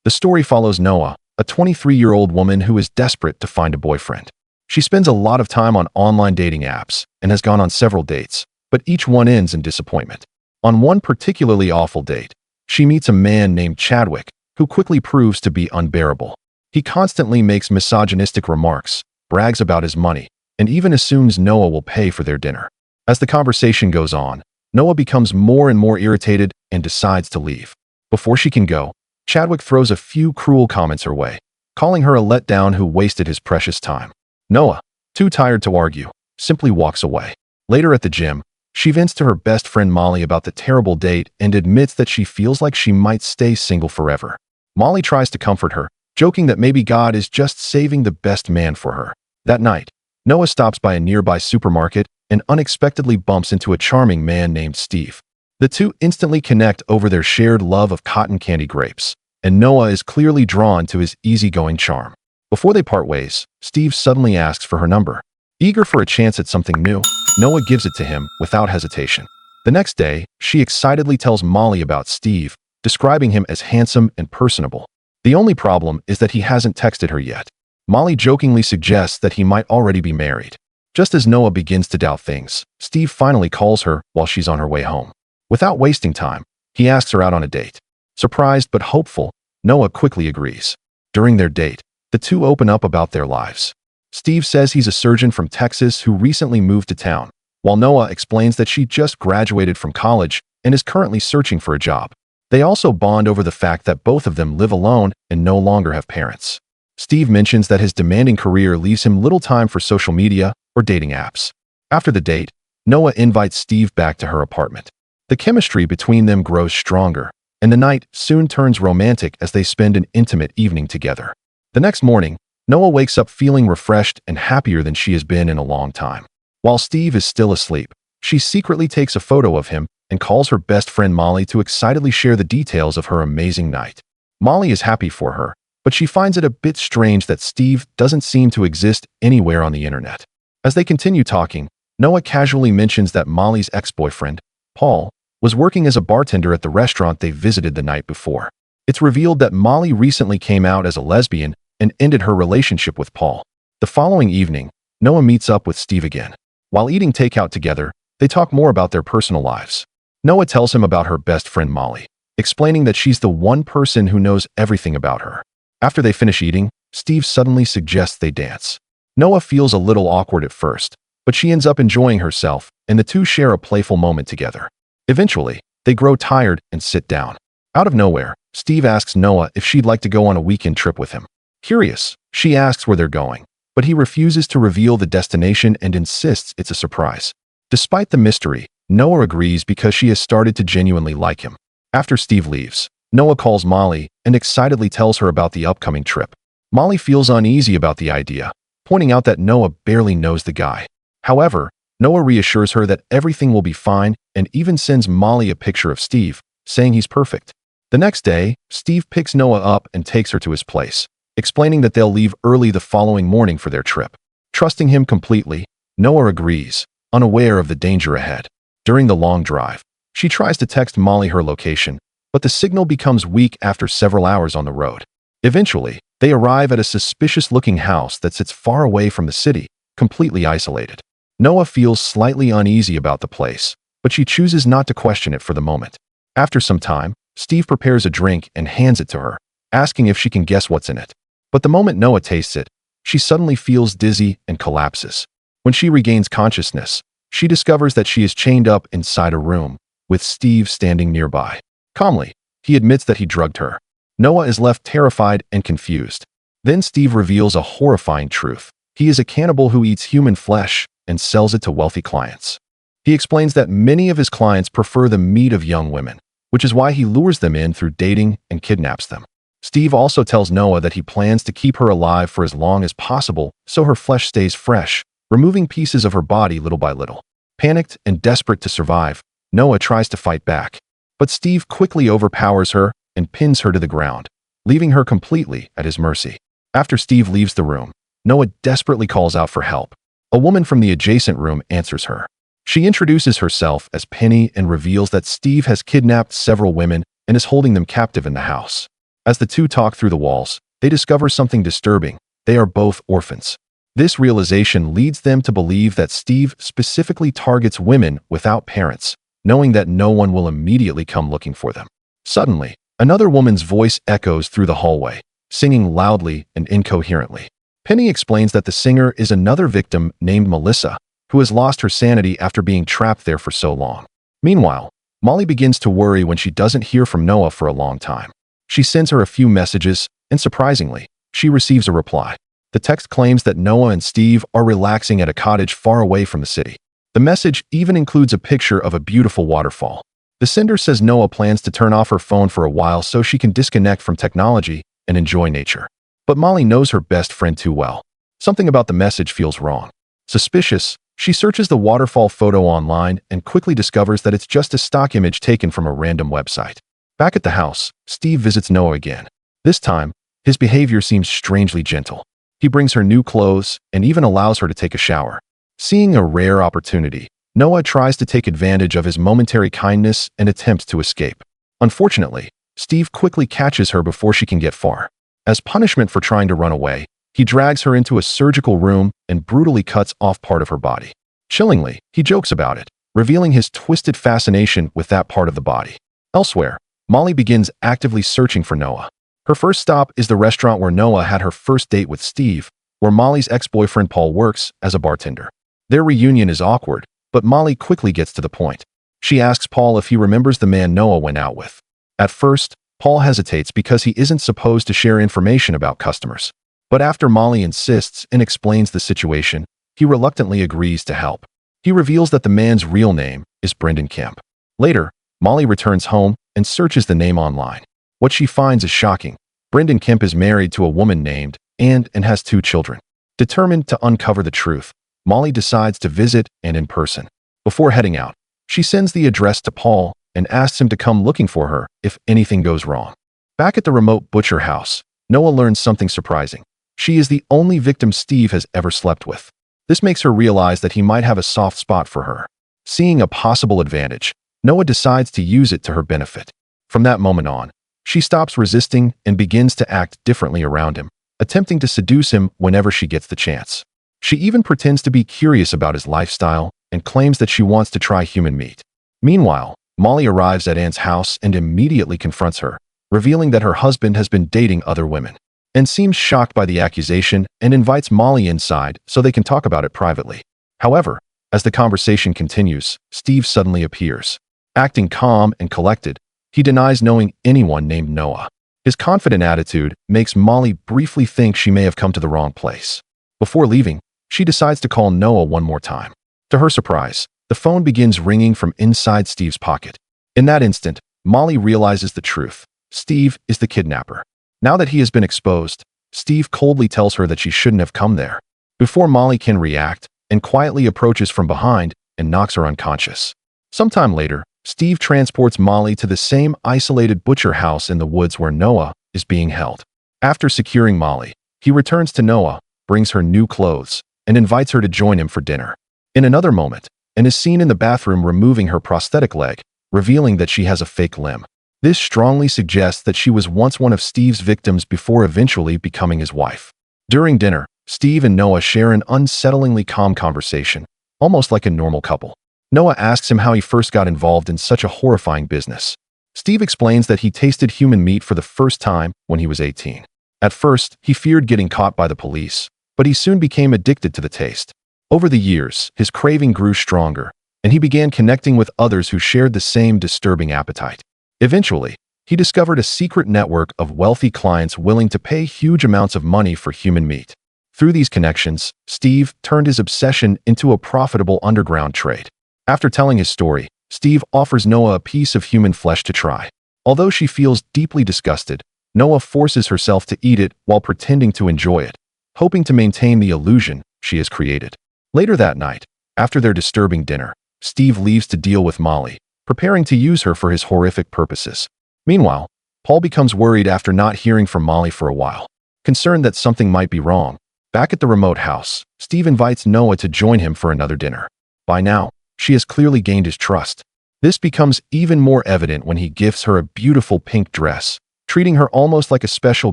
The story follows Noah, a 23-year-old woman who is desperate to find a boyfriend. She spends a lot of time on online dating apps and has gone on several dates, but each one ends in disappointment. On one particularly awful date, she meets a man named Chadwick, who quickly proves to be unbearable. He constantly makes misogynistic remarks, brags about his money, and even assumes Noah will pay for their dinner. As the conversation goes on, Noah becomes more and more irritated and decides to leave. Before she can go, Chadwick throws a few cruel comments her way, calling her a letdown who wasted his precious time. Noah, too tired to argue, simply walks away. Later at the gym, she vents to her best friend Molly about the terrible date and admits that she feels like she might stay single forever. Molly tries to comfort her, joking that maybe God is just saving the best man for her. That night, Noah stops by a nearby supermarket and unexpectedly bumps into a charming man named Steve. The two instantly connect over their shared love of cotton candy grapes, and Noah is clearly drawn to his easygoing charm. Before they part ways, Steve suddenly asks for her number. Eager for a chance at something new, Noah gives it to him without hesitation. The next day, she excitedly tells Molly about Steve, describing him as handsome and personable. The only problem is that he hasn't texted her yet. Molly jokingly suggests that he might already be married. Just as Noah begins to doubt things, Steve finally calls her while she's on her way home. Without wasting time, he asks her out on a date. Surprised but hopeful, Noah quickly agrees. During their date, the two open up about their lives. Steve says he's a surgeon from Texas who recently moved to town, while Noah explains that she just graduated from college and is currently searching for a job. They also bond over the fact that both of them live alone and no longer have parents. Steve mentions that his demanding career leaves him little time for social media or dating apps. After the date, Noah invites Steve back to her apartment. The chemistry between them grows stronger, and the night soon turns romantic as they spend an intimate evening together. The next morning, Noah wakes up feeling refreshed and happier than she has been in a long time. While Steve is still asleep, she secretly takes a photo of him and calls her best friend Molly to excitedly share the details of her amazing night. Molly is happy for her, but she finds it a bit strange that Steve doesn't seem to exist anywhere on the internet. As they continue talking, Noah casually mentions that Molly's ex-boyfriend, Paul, was working as a bartender at the restaurant they visited the night before. It's revealed that Molly recently came out as a lesbian and ended her relationship with Paul. The following evening, Noah meets up with Steve again. While eating takeout together, they talk more about their personal lives. Noah tells him about her best friend Molly, explaining that she's the one person who knows everything about her. After they finish eating, Steve suddenly suggests they dance. Noah feels a little awkward at first, but she ends up enjoying herself, and the two share a playful moment together. Eventually, they grow tired and sit down. Out of nowhere, Steve asks Noah if she'd like to go on a weekend trip with him. Curious, she asks where they're going, but he refuses to reveal the destination and insists it's a surprise. Despite the mystery, Noah agrees because she has started to genuinely like him. After Steve leaves, Noah calls Molly and excitedly tells her about the upcoming trip. Molly feels uneasy about the idea, pointing out that Noah barely knows the guy. However, Noah reassures her that everything will be fine and even sends Molly a picture of Steve, saying he's perfect. The next day, Steve picks Noah up and takes her to his place, explaining that they'll leave early the following morning for their trip. Trusting him completely, Noah agrees, unaware of the danger ahead. During the long drive, she tries to text Molly her location, but the signal becomes weak after several hours on the road. Eventually, they arrive at a suspicious-looking house that sits far away from the city, completely isolated. Noah feels slightly uneasy about the place, but she chooses not to question it for the moment. After some time, Steve prepares a drink and hands it to her, asking if she can guess what's in it. But the moment Noah tastes it, she suddenly feels dizzy and collapses. When she regains consciousness, she discovers that she is chained up inside a room, with Steve standing nearby. Calmly, he admits that he drugged her. Noah is left terrified and confused. Then Steve reveals a horrifying truth. He is a cannibal who eats human flesh and sells it to wealthy clients. He explains that many of his clients prefer the meat of young women, which is why he lures them in through dating and kidnaps them. Steve also tells Noah that he plans to keep her alive for as long as possible so her flesh stays fresh, removing pieces of her body little by little. Panicked and desperate to survive, Noah tries to fight back, but Steve quickly overpowers her and pins her to the ground, leaving her completely at his mercy. After Steve leaves the room, Noah desperately calls out for help. A woman from the adjacent room answers her. She introduces herself as Penny and reveals that Steve has kidnapped several women and is holding them captive in the house. As the two talk through the walls, they discover something disturbing. They are both orphans. This realization leads them to believe that Steve specifically targets women without parents, knowing that no one will immediately come looking for them. Suddenly, another woman's voice echoes through the hallway, singing loudly and incoherently. Penny explains that the singer is another victim named Melissa, who has lost her sanity after being trapped there for so long. Meanwhile, Molly begins to worry when she doesn't hear from Noah for a long time. She sends her a few messages, and surprisingly, she receives a reply. The text claims that Noah and Steve are relaxing at a cottage far away from the city. The message even includes a picture of a beautiful waterfall. The sender says Noah plans to turn off her phone for a while so she can disconnect from technology and enjoy nature. But Molly knows her best friend too well. Something about the message feels wrong. Suspicious, she searches the waterfall photo online and quickly discovers that it's just a stock image taken from a random website. Back at the house, Steve visits Noah again. This time, his behavior seems strangely gentle. He brings her new clothes and even allows her to take a shower. Seeing a rare opportunity, Noah tries to take advantage of his momentary kindness and attempts to escape. Unfortunately, Steve quickly catches her before she can get far. As punishment for trying to run away, he drags her into a surgical room and brutally cuts off part of her body. Chillingly, he jokes about it, revealing his twisted fascination with that part of the body. Elsewhere, Molly begins actively searching for Noah. Her first stop is the restaurant where Noah had her first date with Steve, where Molly's ex-boyfriend Paul works as a bartender. Their reunion is awkward, but Molly quickly gets to the point. She asks Paul if he remembers the man Noah went out with. At first, Paul hesitates because he isn't supposed to share information about customers. But after Molly insists and explains the situation, he reluctantly agrees to help. He reveals that the man's real name is Brendan Kemp. Later, Molly returns home and searches the name online. What she finds is shocking. Brendan Kemp is married to a woman named Anne and has 2 children. Determined to uncover the truth, Molly decides to visit Anne in person. Before heading out, she sends the address to Paul and asks him to come looking for her if anything goes wrong. Back at the remote butcher house, Noah learns something surprising. She is the only victim Steve has ever slept with. This makes her realize that he might have a soft spot for her. Seeing a possible advantage, Noah decides to use it to her benefit. From that moment on, she stops resisting and begins to act differently around him, attempting to seduce him whenever she gets the chance. She even pretends to be curious about his lifestyle and claims that she wants to try human meat. Meanwhile, Molly arrives at Anne's house and immediately confronts her, revealing that her husband has been dating other women. Anne seems shocked by the accusation and invites Molly inside so they can talk about it privately. However, as the conversation continues, Steve suddenly appears. Acting calm and collected, he denies knowing anyone named Noah. His confident attitude makes Molly briefly think she may have come to the wrong place. Before leaving, she decides to call Noah one more time. To her surprise, the phone begins ringing from inside Steve's pocket. In that instant, Molly realizes the truth. Steve is the kidnapper. Now that he has been exposed, Steve coldly tells her that she shouldn't have come there. Before Molly can react, and quietly approaches from behind and knocks her unconscious. Sometime later, Steve transports Molly to the same isolated butcher house in the woods where Noah is being held. After securing Molly, he returns to Noah, brings her new clothes, and invites her to join him for dinner. In another moment, Anne is seen in the bathroom removing her prosthetic leg, revealing that she has a fake limb. This strongly suggests that she was once one of Steve's victims before eventually becoming his wife. During dinner, Steve and Noah share an unsettlingly calm conversation, almost like a normal couple. Noah asks him how he first got involved in such a horrifying business. Steve explains that he tasted human meat for the first time when he was 18. At first, he feared getting caught by the police, but he soon became addicted to the taste. Over the years, his craving grew stronger, and he began connecting with others who shared the same disturbing appetite. Eventually, he discovered a secret network of wealthy clients willing to pay huge amounts of money for human meat. Through these connections, Steve turned his obsession into a profitable underground trade. After telling his story, Steve offers Noah a piece of human flesh to try. Although she feels deeply disgusted, Noah forces herself to eat it while pretending to enjoy it, hoping to maintain the illusion she has created. Later that night, after their disturbing dinner, Steve leaves to deal with Molly, preparing to use her for his horrific purposes. Meanwhile, Paul becomes worried after not hearing from Molly for a while. Concerned that something might be wrong, back at the remote house, Steve invites Noah to join him for another dinner. By now, she has clearly gained his trust. This becomes even more evident when he gifts her a beautiful pink dress, treating her almost like a special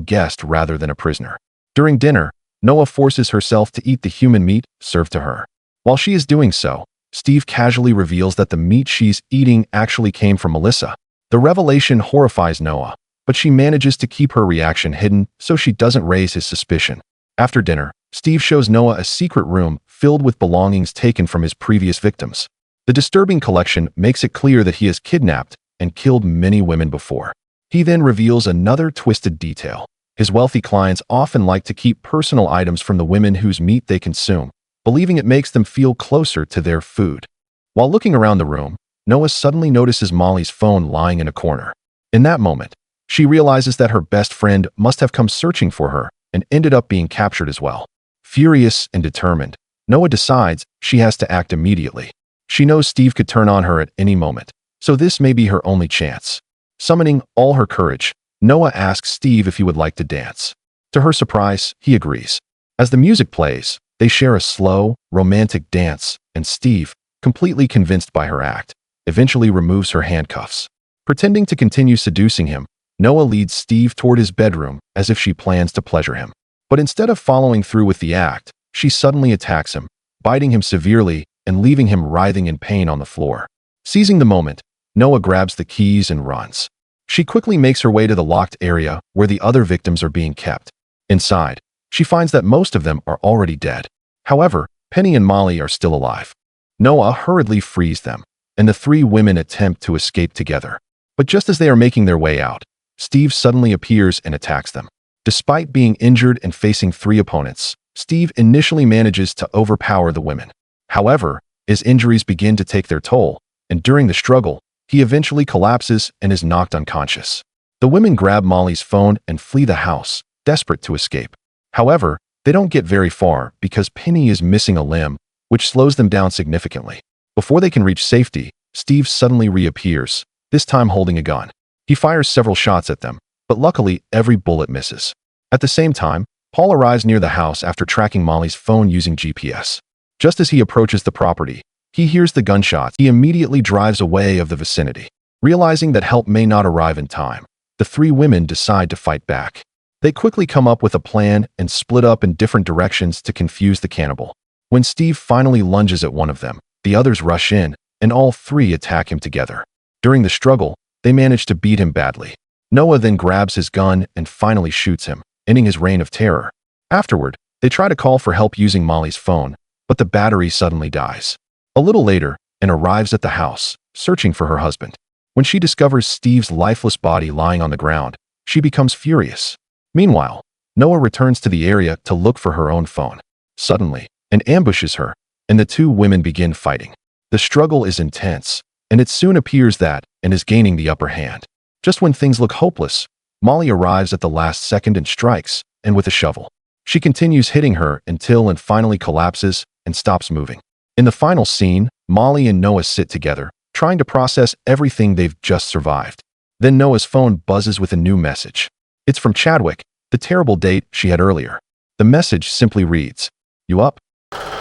guest rather than a prisoner. During dinner, Noah forces herself to eat the human meat served to her. While she is doing so, Steve casually reveals that the meat she's eating actually came from Melissa. The revelation horrifies Noah, but she manages to keep her reaction hidden so she doesn't raise his suspicion. After dinner, Steve shows Noah a secret room filled with belongings taken from his previous victims. The disturbing collection makes it clear that he has kidnapped and killed many women before. He then reveals another twisted detail. His wealthy clients often like to keep personal items from the women whose meat they consume, believing it makes them feel closer to their food. While looking around the room, Noah suddenly notices Molly's phone lying in a corner. In that moment, she realizes that her best friend must have come searching for her and ended up being captured as well. Furious and determined, Noah decides she has to act immediately. She knows Steve could turn on her at any moment, so this may be her only chance. Summoning all her courage, Noah asks Steve if he would like to dance. To her surprise, he agrees. As the music plays, they share a slow, romantic dance, and Steve, completely convinced by her act, eventually removes her handcuffs. Pretending to continue seducing him, Noah leads Steve toward his bedroom as if she plans to pleasure him. But instead of following through with the act, she suddenly attacks him, biting him severely and leaving him writhing in pain on the floor. Seizing the moment, Noah grabs the keys and runs. She quickly makes her way to the locked area where the other victims are being kept. Inside, she finds that most of them are already dead. However, Penny and Molly are still alive. Noah hurriedly frees them, and the three women attempt to escape together. But just as they are making their way out, Steve suddenly appears and attacks them. Despite being injured and facing three opponents, Steve initially manages to overpower the women. However, his injuries begin to take their toll, and during the struggle, he eventually collapses and is knocked unconscious. The women grab Molly's phone and flee the house, desperate to escape. However, they don't get very far because Penny is missing a limb, which slows them down significantly. Before they can reach safety, Steve suddenly reappears, this time holding a gun. He fires several shots at them, but luckily every bullet misses. At the same time, Paul arrives near the house after tracking Molly's phone using GPS. Just as he approaches the property, he hears the gunshots. He immediately drives away of the vicinity. Realizing that help may not arrive in time, the three women decide to fight back. They quickly come up with a plan and split up in different directions to confuse the cannibal. When Steve finally lunges at one of them, the others rush in, and all three attack him together. During the struggle, they manage to beat him badly. Noah then grabs his gun and finally shoots him, ending his reign of terror. Afterward, they try to call for help using Molly's phone, but the battery suddenly dies. A little later, Anne arrives at the house, searching for her husband. When she discovers Steve's lifeless body lying on the ground, she becomes furious. Meanwhile, Noah returns to the area to look for her own phone. Suddenly, Anne ambushes her, and the two women begin fighting. The struggle is intense, and it soon appears that Anne is gaining the upper hand. Just when things look hopeless, Molly arrives at the last second and strikes, and with a shovel. She continues hitting her until Anne finally collapses and stops moving. In the final scene, Molly and Noah sit together, trying to process everything they've just survived. Then Noah's phone buzzes with a new message. It's from Chadwick, the terrible date she had earlier. The message simply reads, "You up?"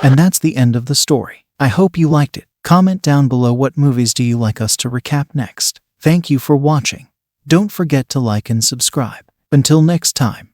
And that's the end of the story. I hope you liked it. Comment down below what movies do you like us to recap next. Thank you for watching. Don't forget to like and subscribe. Until next time.